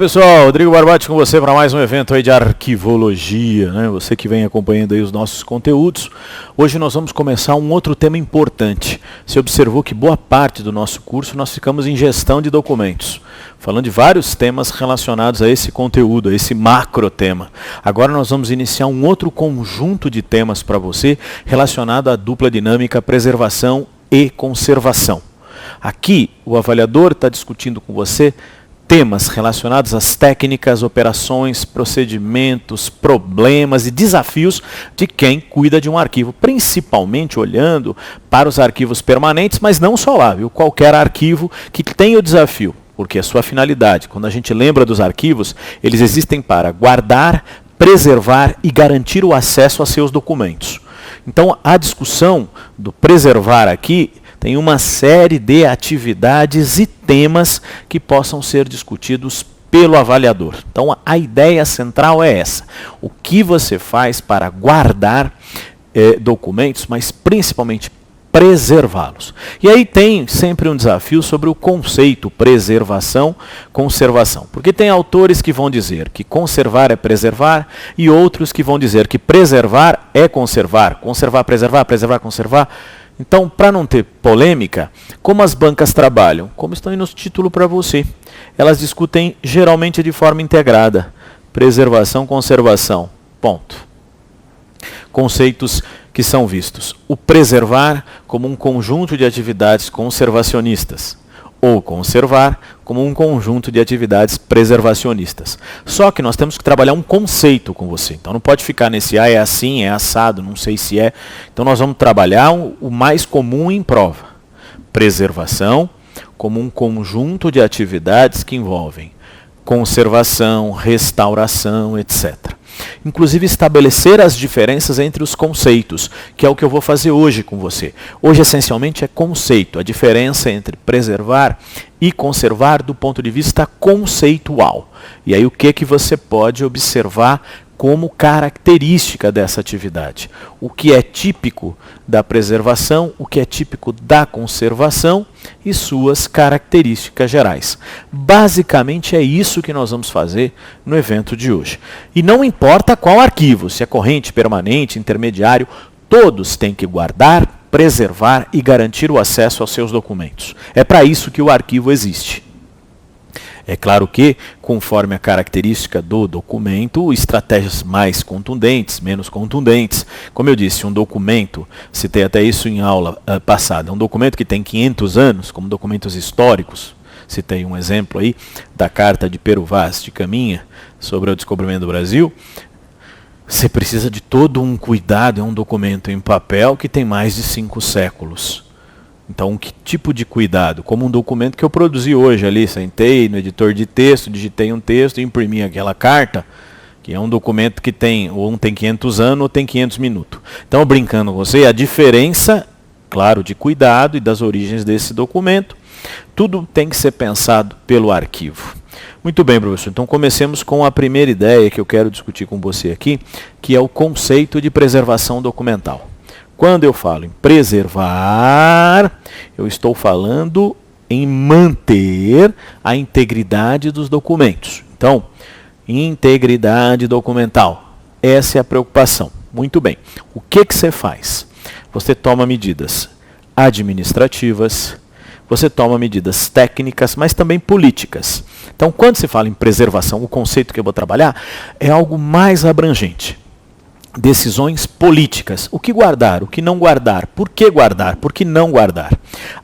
pessoal, Rodrigo Barbati com você para mais um evento aí de arquivologia, né? Você que vem acompanhando aí os nossos conteúdos. Hoje nós vamos começar um outro tema importante. Você observou que boa parte do nosso curso nós ficamos em gestão de documentos, falando de vários temas relacionados a esse conteúdo, a esse macro tema. Agora nós vamos iniciar um outro conjunto de temas para você relacionado à dupla dinâmica preservação e conservação. Aqui o avaliador está discutindo com você temas relacionados às técnicas, operações, procedimentos, problemas e desafios de quem cuida de um arquivo, principalmente olhando para os arquivos permanentes, mas não só lá, viu? Qualquer arquivo que tenha o desafio, porque a sua finalidade, quando a gente lembra dos arquivos, eles existem para guardar, preservar e garantir o acesso a seus documentos. Então, a discussão do preservar aqui tem uma série de atividades e temas que possam ser discutidos pelo avaliador. Então, a ideia central é essa. O que você faz para guardar documentos, mas principalmente preservá-los. E aí tem sempre um desafio sobre o conceito preservação, conservação. Porque tem autores que vão dizer que conservar é preservar e outros que vão dizer que preservar é conservar. Conservar, preservar, preservar, conservar. Então, para não ter polêmica, como as bancas trabalham? Como estão aí no título para você. Elas discutem geralmente de forma integrada. Preservação, conservação. Ponto. Conceitos que são vistos. O preservar como um conjunto de atividades conservacionistas. Ou conservar como um conjunto de atividades preservacionistas. Só que nós temos que trabalhar um conceito com você. Então não pode ficar nesse é assim, é assado, não sei se é. Então nós vamos trabalhar o mais comum em prova. Preservação como um conjunto de atividades que envolvem conservação, restauração, etc. Inclusive estabelecer as diferenças entre os conceitos, que é o que eu vou fazer hoje com você. Hoje, essencialmente, é conceito, a diferença entre preservar e conservar do ponto de vista conceitual. E aí o que você pode observar como característica dessa atividade. O que é típico da preservação, o que é típico da conservação e suas características gerais. Basicamente é isso que nós vamos fazer no evento de hoje. E não importa qual arquivo, se é corrente, permanente, intermediário, todos têm que guardar, preservar e garantir o acesso aos seus documentos. É para isso que o arquivo existe. É claro que, conforme a característica do documento, estratégias mais contundentes, menos contundentes. Como eu disse, um documento, citei até isso em aula passada, um documento que tem 500 anos, como documentos históricos, citei um exemplo aí da carta de Pero Vaz de Caminha sobre o descobrimento do Brasil. Você precisa de todo um cuidado, é um documento em papel que tem mais de 5 séculos. Então, que tipo de cuidado? Como um documento que eu produzi hoje ali, sentei no editor de texto, digitei um texto e imprimi aquela carta, que é um documento que tem, ou tem 500 anos ou tem 500 minutos. Então, brincando com você, a diferença, claro, de cuidado e das origens desse documento, tudo tem que ser pensado pelo arquivo. Muito bem, professor. Então, comecemos com a primeira ideia que eu quero discutir com você aqui, que é o conceito de preservação documental. Quando eu falo em preservar, eu estou falando em manter a integridade dos documentos. Então, integridade documental. Essa é a preocupação. Muito bem. O que você faz? Você toma medidas administrativas, você toma medidas técnicas, mas também políticas. Então, quando se fala em preservação, o conceito que eu vou trabalhar é algo mais abrangente. Decisões políticas. O que guardar, o que não guardar, por que não guardar.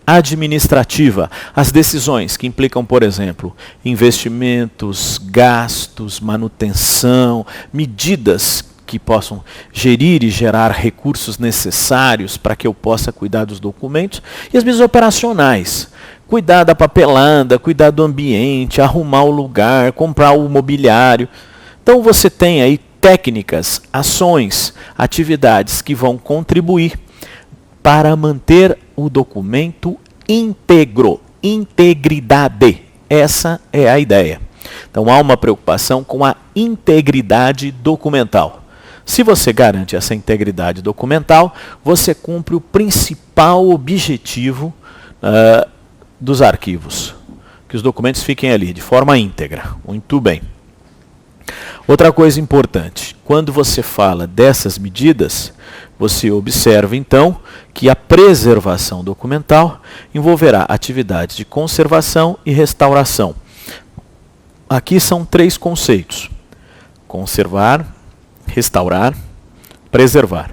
Administrativa. As decisões que implicam, por exemplo, investimentos, gastos, manutenção, medidas que possam gerir e gerar recursos necessários para que eu possa cuidar dos documentos. E as medidas operacionais. Cuidar da papelada, cuidar do ambiente, arrumar o lugar, comprar o mobiliário. Então você tem aí técnicas, ações, atividades que vão contribuir para manter o documento íntegro, integridade. Essa é a ideia. Então há uma preocupação com a integridade documental. Se você garante essa integridade documental, você cumpre o principal objetivo dos arquivos. que os documentos fiquem ali de forma íntegra. Muito bem. Outra coisa importante, quando você fala dessas medidas, você observa então que a preservação documental envolverá atividades de conservação e restauração. Aqui são 3 conceitos: conservar, restaurar, preservar.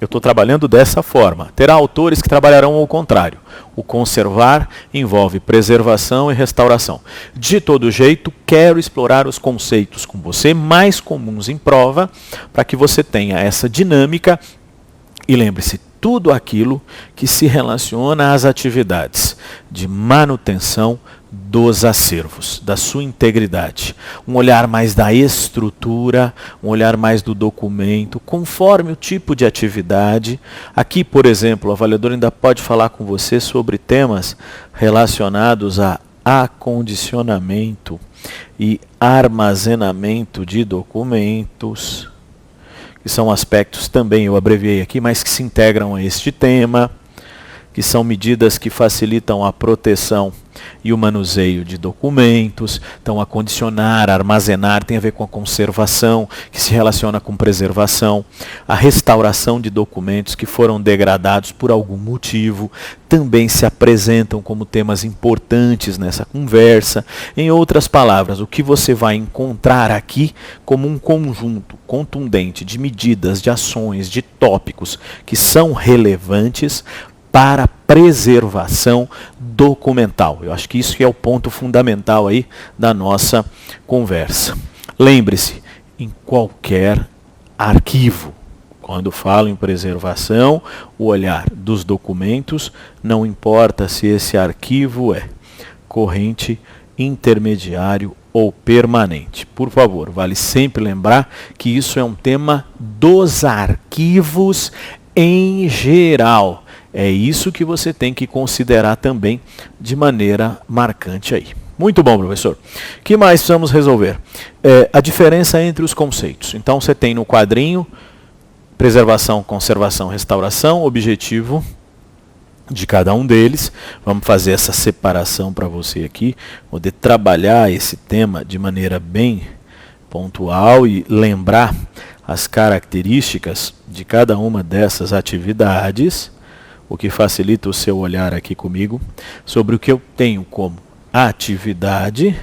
Eu estou trabalhando dessa forma. Terá autores que trabalharão ao contrário. O conservar envolve preservação e restauração. De todo jeito, quero explorar os conceitos com você mais comuns em prova, para que você tenha essa dinâmica. E lembre-se, tudo aquilo que se relaciona às atividades de manutenção dos acervos, da sua integridade. Um olhar mais da estrutura, um olhar mais do documento, conforme o tipo de atividade. Aqui, por exemplo, o avaliador ainda pode falar com você sobre temas relacionados a acondicionamento e armazenamento de documentos, que são aspectos também, eu abreviei aqui, mas que se integram a este tema, que são medidas que facilitam a proteção e o manuseio de documentos. Então, acondicionar, armazenar, tem a ver com a conservação, que se relaciona com preservação. A restauração de documentos que foram degradados por algum motivo também se apresentam como temas importantes nessa conversa. Em outras palavras, o que você vai encontrar aqui como um conjunto contundente de medidas, de ações, de tópicos que são relevantes para a preservação documental. Eu acho que isso que é o ponto fundamental aí da nossa conversa. Lembre-se, em qualquer arquivo, quando falo em preservação, o olhar dos documentos, não importa se esse arquivo é corrente, intermediário ou permanente. Por favor, vale sempre lembrar que isso é um tema dos arquivos em geral. É isso que você tem que considerar também de maneira marcante aí. Muito bom, professor. O que mais precisamos resolver? A diferença entre os conceitos. Então, você tem no quadrinho preservação, conservação, restauração, objetivo de cada um deles. Vamos fazer essa separação para você aqui, poder trabalhar esse tema de maneira bem pontual e lembrar as características de cada uma dessas atividades, o que facilita o seu olhar aqui comigo sobre o que eu tenho como atividade.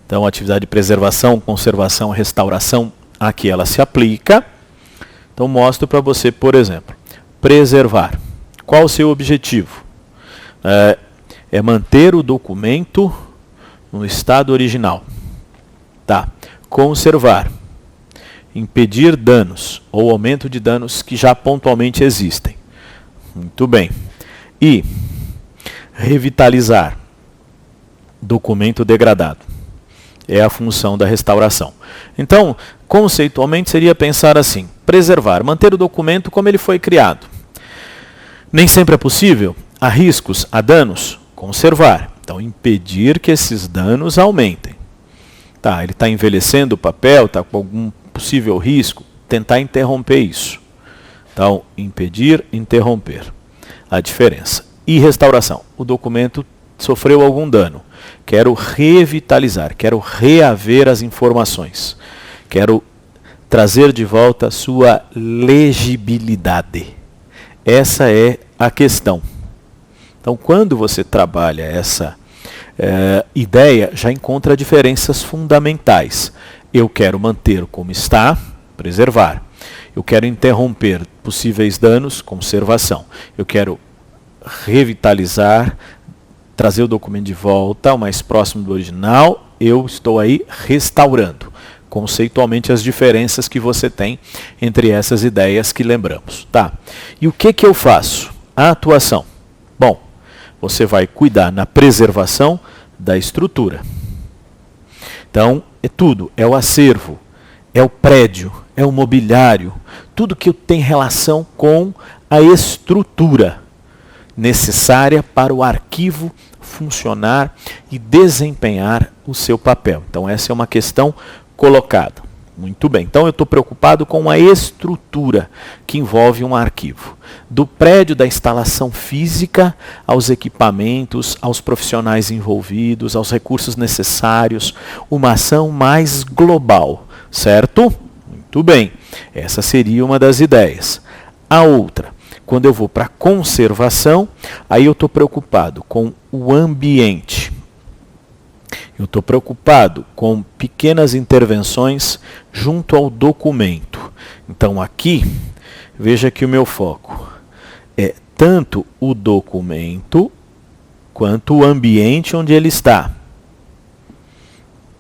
Então, atividade de preservação, conservação, restauração, aqui ela se aplica. Então, mostro para você, por exemplo, preservar. Qual o seu objetivo? É manter o documento no estado original. Tá. Conservar. Impedir danos ou aumento de danos que já pontualmente existem. Muito bem. E revitalizar. Documento degradado. É a função da restauração. Então, conceitualmente seria pensar assim: preservar, manter o documento como ele foi criado. Nem sempre é possível. Há riscos, há danos. Conservar. Então, impedir que esses danos aumentem. Tá, ele está envelhecendo o papel, está com algum possível risco, tentar interromper isso. Então, impedir, interromper. A diferença. E restauração. O documento sofreu algum dano. Quero revitalizar, quero reaver as informações. Quero trazer de volta a sua legibilidade. Essa é a questão. Então, quando você trabalha essa ideia, já encontra diferenças fundamentais. Eu quero manter como está, preservar. Eu quero interromper possíveis danos, conservação. Eu quero revitalizar, trazer o documento de volta, o mais próximo do original. Eu estou aí restaurando. Conceitualmente, as diferenças que você tem entre essas ideias que lembramos. Tá? E o que eu faço? A atuação. Bom, você vai cuidar na preservação da estrutura. Então, é tudo. É o acervo, é o prédio, é o mobiliário. Tudo que tem relação com a estrutura necessária para o arquivo funcionar e desempenhar o seu papel. Então, essa é uma questão colocada. Muito bem, então eu estou preocupado com a estrutura que envolve um arquivo. Do prédio da instalação física, aos equipamentos, aos profissionais envolvidos, aos recursos necessários, uma ação mais global, certo? Muito bem, essa seria uma das ideias. A outra, quando eu vou para a conservação, aí eu estou preocupado com o ambiente. Eu estou preocupado com pequenas intervenções junto ao documento. Então aqui, veja que o meu foco é tanto o documento quanto o ambiente onde ele está.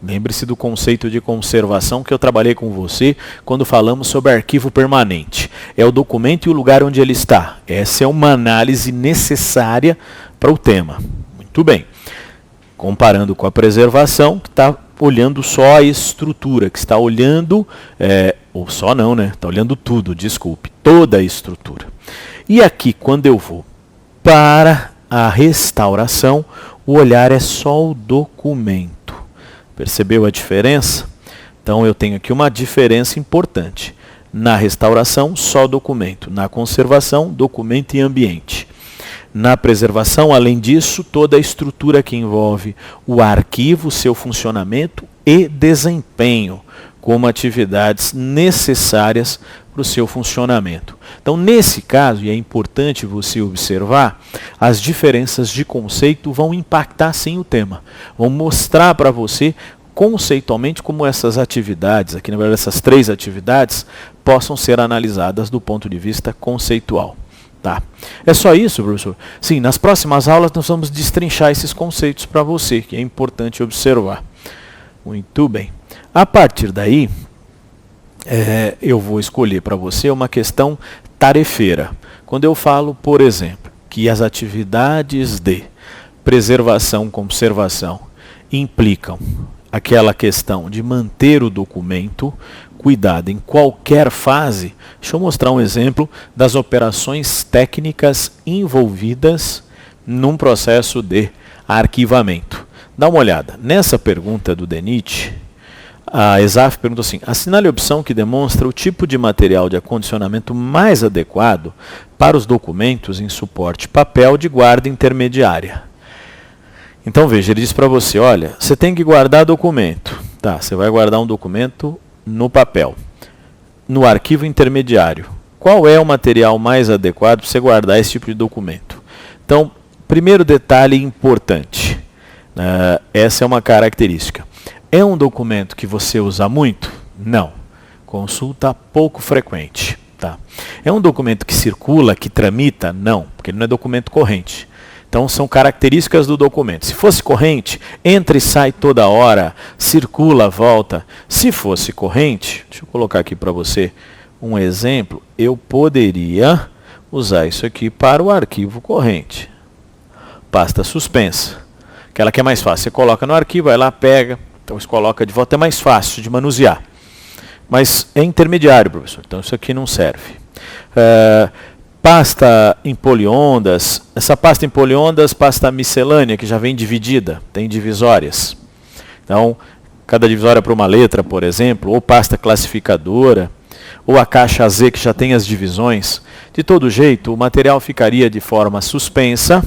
Lembre-se do conceito de conservação que eu trabalhei com você quando falamos sobre arquivo permanente. É o documento e o lugar onde ele está. Essa é uma análise necessária para o tema. Muito bem. Comparando com a preservação, que está olhando só a estrutura, que está olhando, ou só não, né? Está olhando tudo, desculpe, toda a estrutura. E aqui, quando eu vou para a restauração, o olhar é só o documento. Percebeu a diferença? Então eu tenho aqui uma diferença importante. Na restauração, só documento. Na conservação, documento e ambiente. Na preservação, além disso, toda a estrutura que envolve o arquivo, seu funcionamento e desempenho, como atividades necessárias para o seu funcionamento. Então, nesse caso, e é importante você observar, as diferenças de conceito vão impactar sim o tema. Vão mostrar para você conceitualmente como essas atividades, aqui na verdade essas 3 atividades, possam ser analisadas do ponto de vista conceitual. Tá. É só isso, professor? Sim, nas próximas aulas nós vamos destrinchar esses conceitos para você, que é importante observar. Muito bem. A partir daí, eu vou escolher para você uma questão tarefeira. Quando eu falo, por exemplo, que as atividades de preservação, conservação implicam aquela questão de manter o documento cuidado em qualquer fase, deixa eu mostrar um exemplo das operações técnicas envolvidas num processo de arquivamento. Dá uma olhada. Nessa pergunta do DENIT, a ESAF pergunta assim: assinale a opção que demonstra o tipo de material de acondicionamento mais adequado para os documentos em suporte papel de guarda intermediária. Então veja, ele diz para você, olha, você tem que guardar documento. Tá, você vai guardar um documento no papel, no arquivo intermediário. Qual é o material mais adequado para você guardar esse tipo de documento? Então, primeiro detalhe importante, essa é uma característica. É um documento que você usa muito? Não. Consulta pouco frequente. Tá? É um documento que circula, que tramita? Não, porque ele não é documento corrente. Então, são características do documento. Se fosse corrente, entra e sai toda hora, circula, volta. Se fosse corrente, deixa eu colocar aqui para você um exemplo, eu poderia usar isso aqui para o arquivo corrente. Pasta suspensa. Aquela que é mais fácil. Você coloca no arquivo, vai lá, pega, então você coloca de volta, é mais fácil de manusear. Mas é intermediário, professor, então isso aqui não serve. Pasta em poliondas, essa pasta em poliondas, pasta miscelânea, que já vem dividida, tem divisórias. Então, cada divisória para uma letra, por exemplo, ou pasta classificadora, ou a caixa Z que já tem as divisões. De todo jeito, o material ficaria de forma suspensa,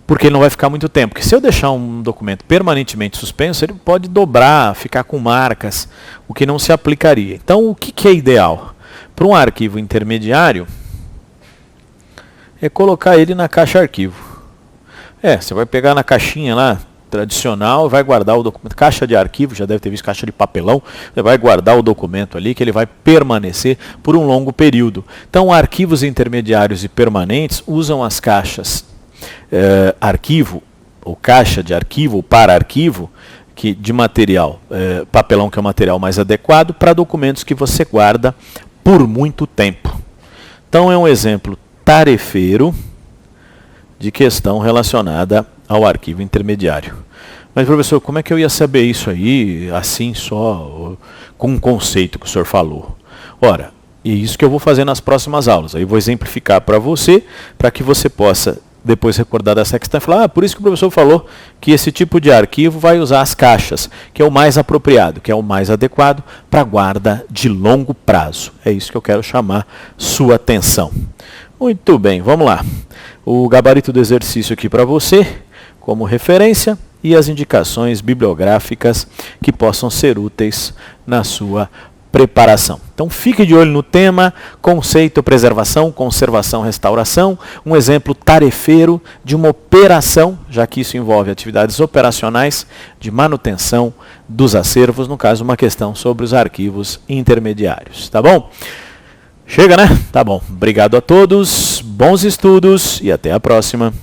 porque ele não vai ficar muito tempo. Porque se eu deixar um documento permanentemente suspenso, ele pode dobrar, ficar com marcas, o que não se aplicaria. Então, o que é ideal? Para um arquivo intermediário, é colocar ele na caixa arquivo. Você vai pegar na caixinha lá, tradicional, vai guardar o documento. Caixa de arquivo, já deve ter visto caixa de papelão. Você vai guardar o documento ali, que ele vai permanecer por um longo período. Então, arquivos intermediários e permanentes usam as caixas arquivo, ou caixa de arquivo, ou para arquivo, que de material, papelão que é o material mais adequado, para documentos que você guarda por muito tempo. Então, é um exemplo tarefeiro de questão relacionada ao arquivo intermediário. Mas, professor, como é que eu ia saber isso aí, assim só, com um conceito que o senhor falou? Ora, é isso que eu vou fazer nas próximas aulas. Aí eu vou exemplificar para você, para que você possa depois recordar dessa questão e falar, por isso que o professor falou que esse tipo de arquivo vai usar as caixas, que é o mais apropriado, que é o mais adequado para guarda de longo prazo. É isso que eu quero chamar sua atenção. Muito bem, vamos lá. O gabarito do exercício aqui para você, como referência, e as indicações bibliográficas que possam ser úteis na sua preparação. Então fique de olho no tema, conceito, preservação, conservação, restauração, um exemplo tarefeiro de uma operação, já que isso envolve atividades operacionais de manutenção dos acervos, no caso uma questão sobre os arquivos intermediários, tá bom? Chega, né? Tá bom. Obrigado a todos, bons estudos e até a próxima.